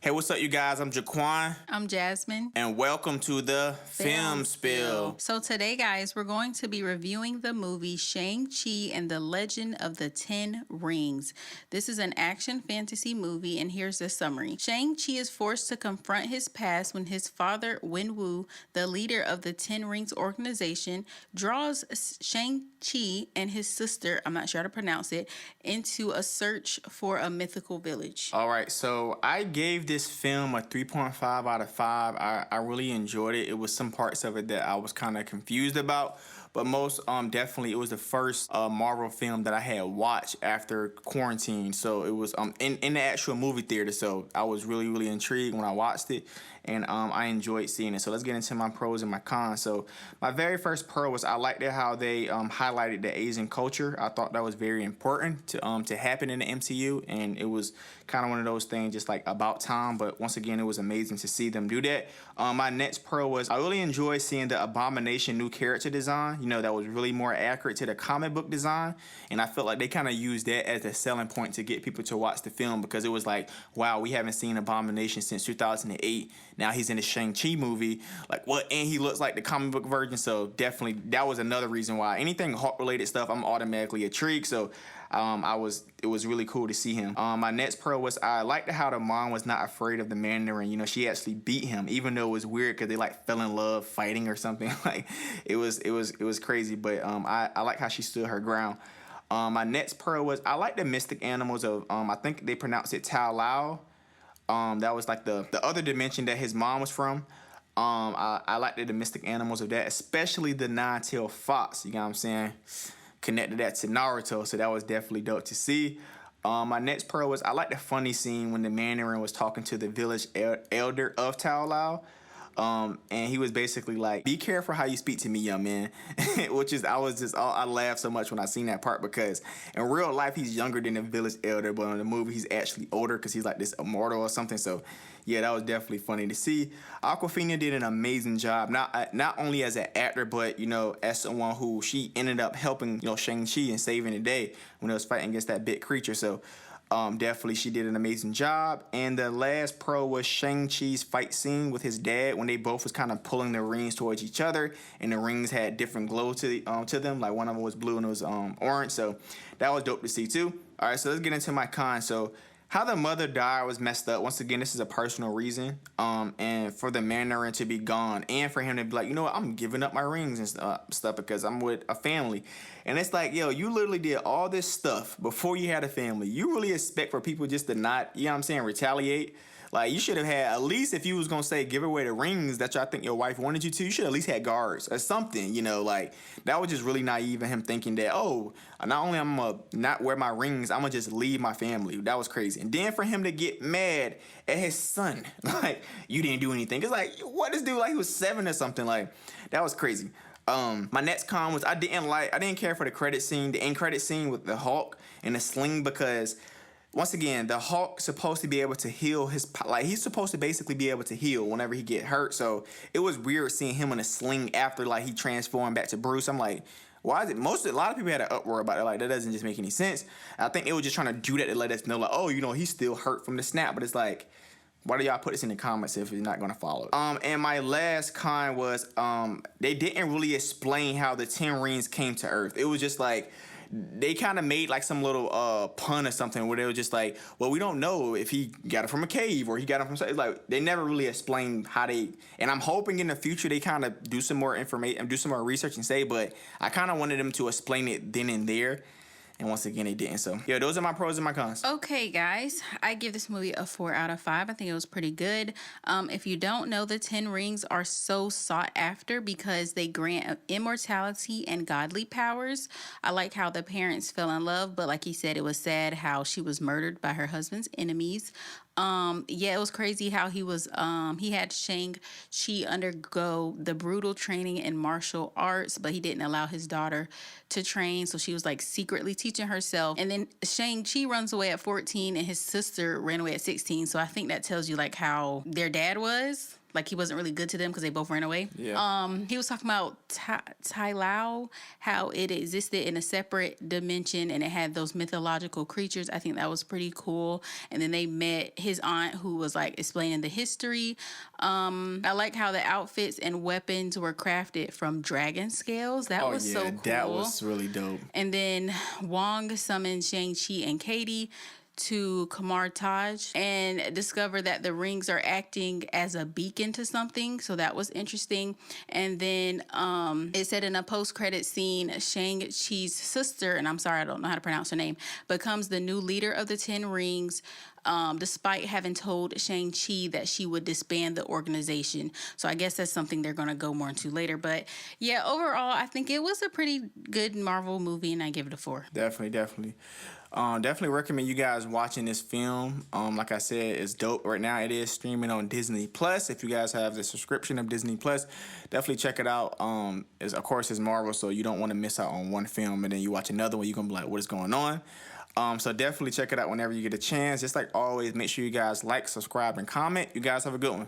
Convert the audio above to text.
Hey, what's up, you guys? I'm Jaquan, I'm Jasmine. and welcome to the Film Spill. So today, guys, we're going to be reviewing the movie Shang-Chi and the Legend of the Ten Rings. This is an action fantasy movie, and here's the summary. Shang-Chi is forced to confront his past when his father, Wenwu, the leader of the Ten Rings organization, draws Shang-Chi and his sister, I'm not sure how to pronounce it, into a search for a mythical village. All right, so I gave this film a 3.5 out of 5. I really enjoyed it. It was some parts of it that I was kind of confused about, but most definitely it was the first Marvel film that I had watched after quarantine. So it was in the actual movie theater. So I was really intrigued when I watched it, and I enjoyed seeing it. So let's get into my pros and my cons. So my very first pro was I liked it how they highlighted the Asian culture. I thought that was very important to happen in the MCU, and it was kind of one of those things just like about time. But once again, it was amazing to see them do that. My next pro was I really enjoyed seeing the Abomination new character design. You know, that was really more accurate to the comic book design, and I felt like they kind of used that as a selling point to get people to watch the film, because it was like, wow, we haven't seen Abomination since 2008. Now he's in the Shang-Chi movie, like what? And he looks like the comic book version. So definitely that was another reason why anything Hulk related stuff I'm automatically intrigued. So it was really cool to see him. My next pro was I liked how the mom was not afraid of the Mandarin. You know, she actually beat him, even though it was weird because they like fell in love fighting or something. Like it was crazy, but I like how she stood her ground. My next pro was I like the mystic animals of I think they pronounce it Tao Lao. That was like the other dimension that his mom was from. I liked the mystic animals of that, especially the nine-tailed fox. You know what I'm saying? Connected that to Naruto, so that was definitely dope to see. My next pro was I like the funny scene when the Mandarin was talking to the village elder of Tao Lao. And he was basically like, "Be careful how you speak to me, young man," which is I laughed so much when I seen that part, because in real life he's younger than the village elder, but in the movie he's actually older because he's like this immortal or something. So yeah, that was definitely funny to see. Awkwafina did an amazing job, not only as an actor, but you know, as someone who she ended up helping, you know, Shang-Chi and saving the day when it was fighting against that big creature. So definitely she did an amazing job. And the last pro was Shang-Chi's fight scene with his dad when they both was kind of pulling their rings towards each other, and the rings had different glow to them. Like one of them was blue and it was orange. So that was dope to see too. All right, so let's get into my cons. So how the mother died was messed up. Once again, this is a personal reason. And for the Mandarin to be gone, and for him to be like, you know what, I'm giving up my rings and stuff because I'm with a family. And it's like, yo, you literally did all this stuff before you had a family. You really expect for people just to not, you know what I'm saying, retaliate? Like, you should have had, at least if you was going to say give away the rings that I think your wife wanted you to, you should at least had guards or something, you know, like, that was just really naive in him thinking that, oh, not only I'm going to not wear my rings, I'm going to just leave my family. That was crazy. And then for him to get mad at his son, like, you didn't do anything. It's like, what, this dude, like, he was 7 or something, like, that was crazy. My next con was I didn't care for the credit scene, the end credit scene with the Hulk and the sling, because once again, the Hulk's supposed to be able to heal he's supposed to basically be able to heal whenever he get hurt. So it was weird seeing him in a sling after like he transformed back to Bruce. I'm like, why is it? A lot of people had an uproar about it. Like, that doesn't just make any sense. I think they were just trying to do that to let us know, like, oh, you know, he's still hurt from the snap. But it's like, why do y'all put this in the comments if you're not gonna follow it? And my last con was they didn't really explain how the Ten Rings came to Earth. It was just like, they kind of made like some little pun or something where they were just like, well, we don't know if he got it from a cave or he got it from, like, they never really explained how they, and I'm hoping in the future they kind of do some more information, do some more research and say, but I kind of wanted them to explain it then and there. And once again, they didn't. So, yeah, those are my pros and my cons. Okay, guys, I give this movie a 4 out of 5. I think it was pretty good. If you don't know, the 10 rings are so sought after because they grant immortality and godly powers. I like how the parents fell in love, but like he said, it was sad how she was murdered by her husband's enemies. Yeah, it was crazy how he had Shang-Chi undergo the brutal training in martial arts, but he didn't allow his daughter to train, so she was like secretly teaching herself. And then Shang-Chi runs away at 14 and his sister ran away at 16, so I think that tells you like how their dad was. like he wasn't really good to them because they both ran away. Yeah. He was talking about Tai Lao, how it existed in a separate dimension and it had those mythological creatures. I think that was pretty cool. And then they met his aunt who was like explaining the history. I like how the outfits and weapons were crafted from dragon scales. That was so cool. That was really dope. And then Wong summoned Shang-Chi and Katie to Kamar Taj and discover that the rings are acting as a beacon to something. So that was interesting. And then it said in a post-credit scene, Shang-Chi's sister, and I'm sorry, I don't know how to pronounce her name, becomes the new leader of the 10 Rings. Despite having told Shang-Chi that she would disband the organization. So I guess that's something they're going to go more into later. But yeah, overall, I think it was a pretty good Marvel movie, and I give it a 4. Definitely. Definitely recommend you guys watching this film. Like I said, it's dope. Right now, it is streaming on Disney Plus. If you guys have the subscription of Disney Plus, definitely check it out. Of course, it's Marvel, so you don't want to miss out on one film and then you watch another one. You're gonna be like, what is going on? So definitely check it out whenever you get a chance. Just like always, make sure you guys like, subscribe, and comment. You guys have a good one.